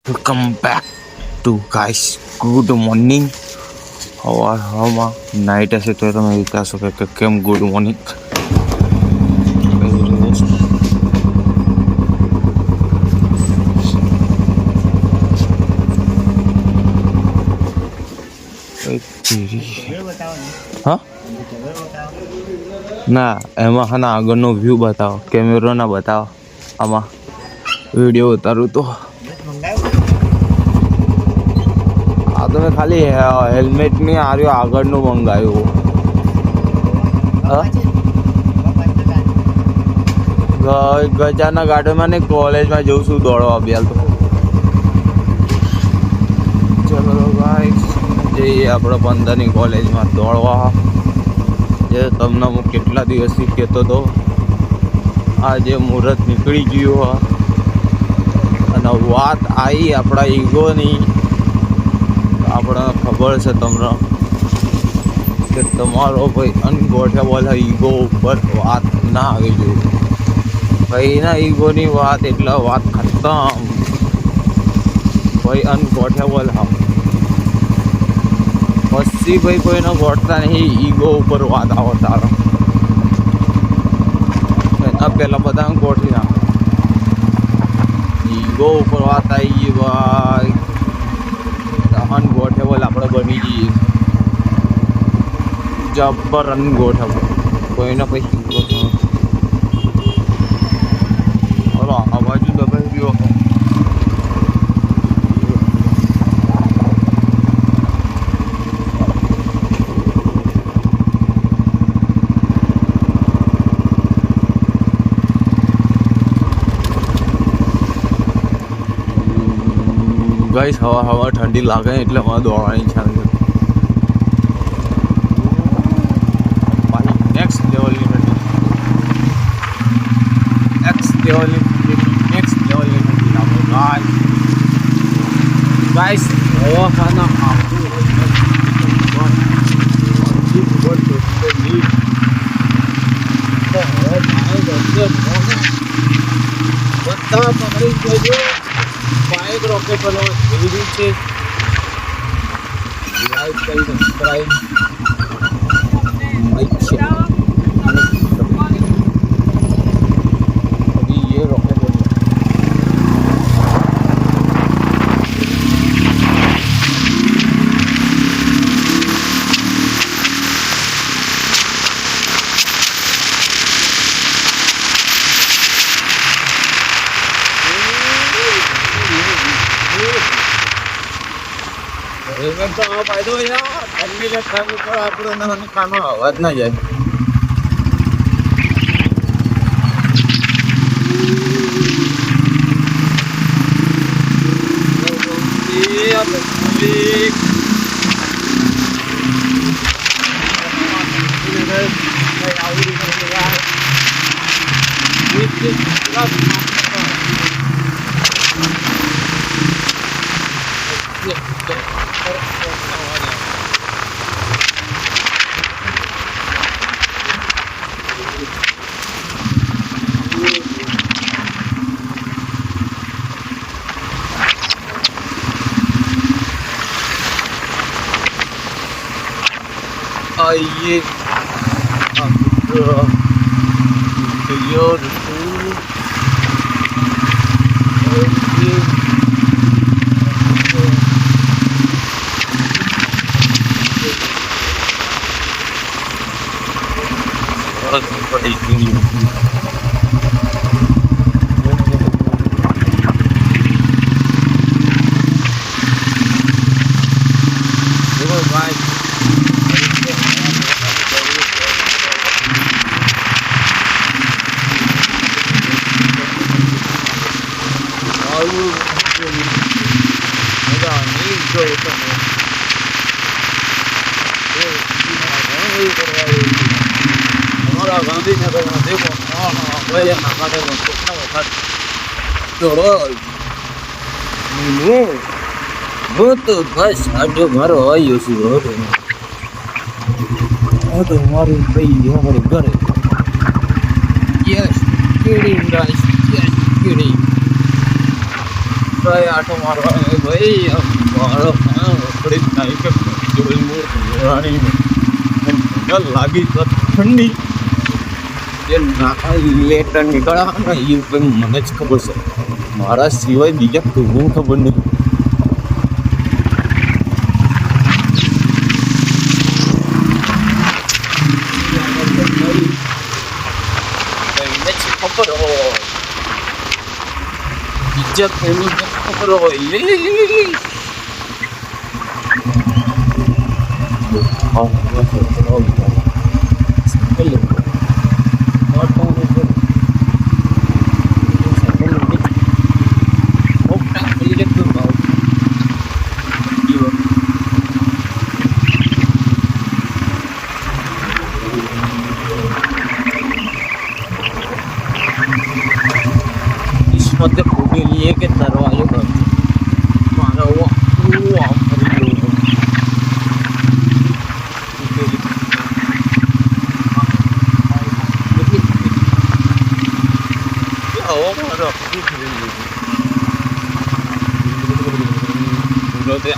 Welcome back to guys good morning. હવામાં night હશે તો તમે વિચારશો કે કેમ ગુડ મોર્નિંગ. હા ના એમાં હા ના આગળનો વ્યૂ બતાવો, કેમેરો ના બતાવો. આમાં વિડીયો ઉતારું તો આ તો મેં ખાલી હેલ્મેટ ની આર્યો આગળનું મંગાવ્યું. ગજાના ગાર્ડનમાં ને કોલેજમાં જઉં છું દોડવા અભ્યાલ તો. ચલો ભાઈ જઈએ આપણે 15ની કોલેજમાં દોડવા. જે તમને હું કેટલા દિવસથી કહેતો હતો, આજે મુહૂર્ત નીકળી ગયું અને વાત આવી આપણા ઈગોની. આપણને ખબર છે તમને કે તમારો ભાઈ અનગોઠેબલ ઈગો ઉપર વાત ના આવી જોઈએ. ભાઈના ઈગોની વાત એટલે વાત ખતમ. ભાઈ અનગોઠેબલ હા પછી ભાઈ કોઈને ગોઠતા નહીં. ઈગો ઉપર વાત આવો તારો એના પહેલાં બધા ગોઠવી નાખો. ઈગો ઉપર વાત આવી ગઈ ભાઈ, અનગોઠેબલ આપણે બની જઈએ. જબ્બર અનગોઠેબલ કોઈને પછી બોલો આ બાજુ દબાઈ ગયો. ગાઈસ હવા ઠંડી લાગે એટલે મને દોડવાની ઈચ્છા નથી. નેક્સ્ટ લેવલની ઠંડી, નેક્સ્ટ લેવલની ઠંડી લાગે ગાઈસ. દવાખાના આખું બધા પકડી જજો. બાઇક રોકેટ વાળો એવી છે. લાઈક કરી સબસ્ક્રાઈબ अभी ये रॉकेट તો આ ફાયદો યાર ઠંડી કે ટાઈમ ઉપર આપણને કાનો અવાજ ના જાય. आइए हमारा गांधीनगर में देखो હું તો બસ આડો મારો આવ્યો છું. તો મારું ભાઈ અમારું ઘરે yes kidding guys, yes kidding. ભાઈ આટો મારવા ભાઈ મારો થોડી નાઈ કે જોઈ લાગી તો ઠંડી જે લેટર નીકળ્યા ને એ મને જ ખબર છે, મારા સિવાય બીજા કોઈને ખબર નહીં. ખબર હોય બીજા કોઈને ખબર હોય मध्य खूबी लिए के दरवाजे पर मारा हुआ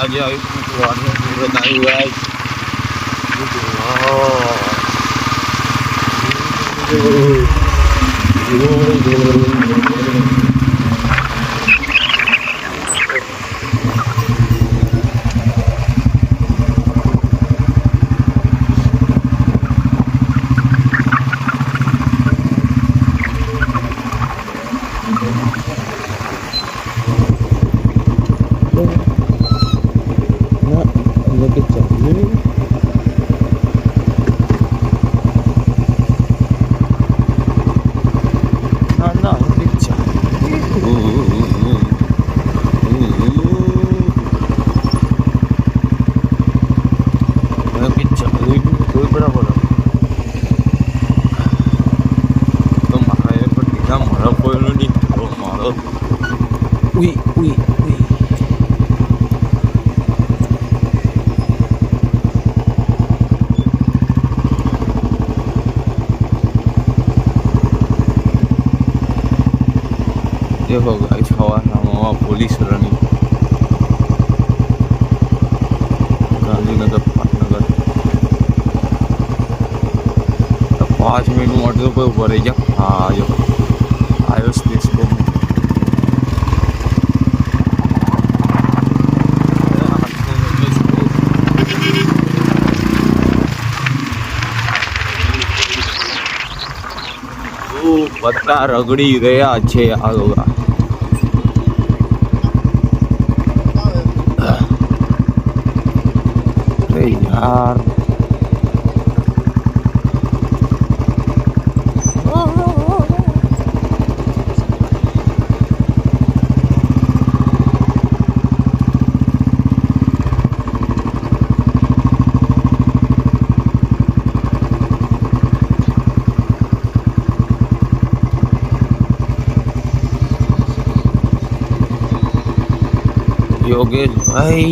आगे आई हुआ है देखो गाइस हवा पुलिस रनिंग गांधीनगर पाटनगर 5 मिनट में तो कोई ऊपर जा. हाँ जो आयो स्पेस को બધા રગડી રહ્યા છે આ લોકો. અરે યાર योगेश भाई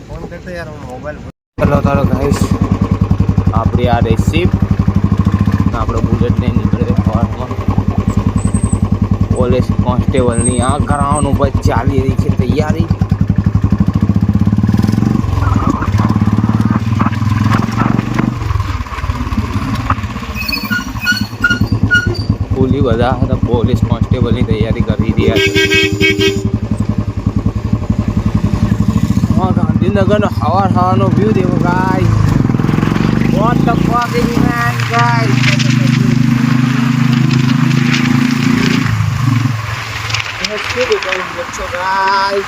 फोन करते यार मोबाइल. चलो तारो गाइस આપણી આ રેસીપ આપણો બુલેટ ને નીકળે ફાર્મમાં પોલીસ કોન્સ્ટેબલની આ ગ્રાઉન્ડ ઉપર ચાલી રહી છે તૈયારી. બધા પોલીસ કોન્સ્ટેબલની તૈયારી કરી રહ્યા છે. ગાંધીનગરનો હવાનો વ્યૂ દેવો guys. What the fuck is man guys? बच्चों गाइस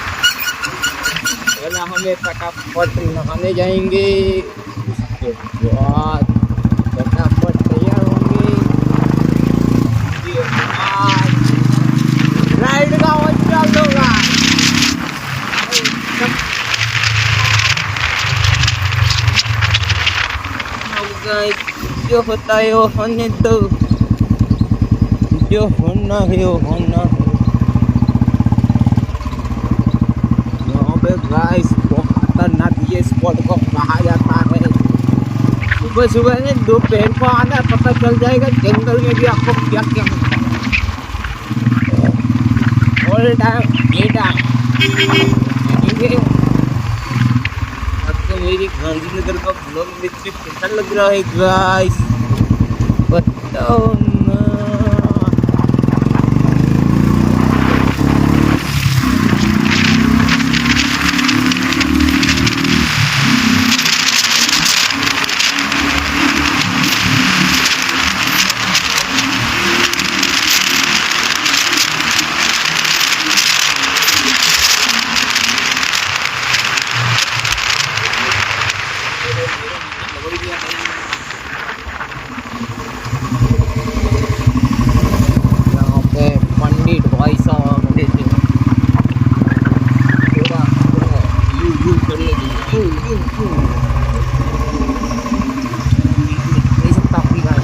पहले हमें फटाफट नहाने जाएंगे, उसके बाद फटाफट तैयार होंगे, राइड का चालू होगा. जो होता है वो होने दो, जो होना है वो होना है. यहाँ पे गाइस बहुत खतरनाक ये स्पॉट को कहा जाता है. सुबह सुबह में दोपहर को आना पता चल जाएगा जंगल में भी आपको क्या क्या मिलता है. ऑल टाइम बेटा ठीक है। आपको मेरी गांधीनगर का ब्लॉग देखते कैसा लग रहा है गाइस बताओ ना। यहाँ पे पंडित भाई साहब खड़े थे। थोड़ा यू कर लेगी यू ये सब काफी है।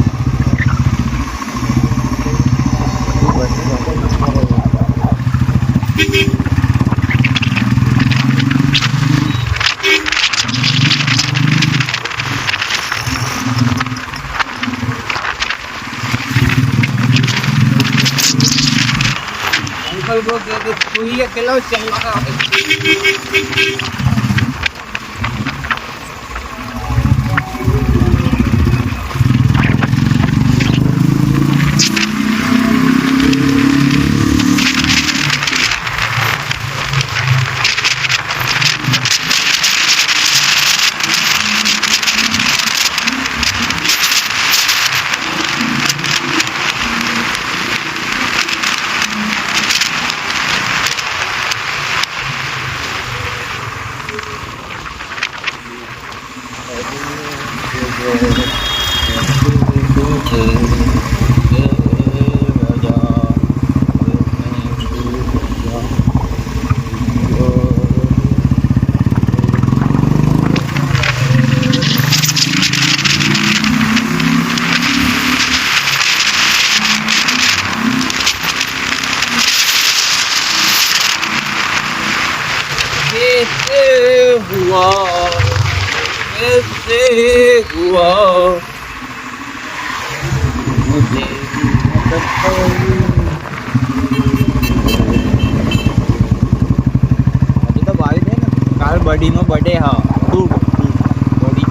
अंकल को दे दे तू ही अकेला चल रहा है। कैसे हुआ मुझे बताओ। अभी तो बारिश है ना काल बड़ी में बड़े हाँ खूब बड़ी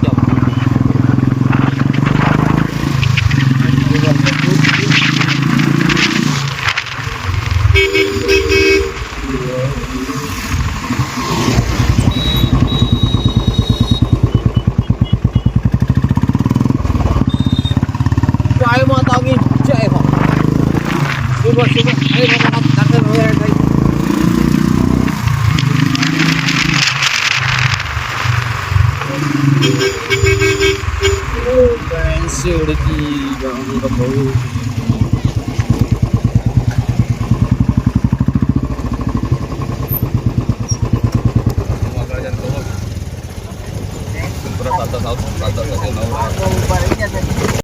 जय माता की जय हो। सुबह सुबह दर्शन हो रहा है। की पूरा 7 tahun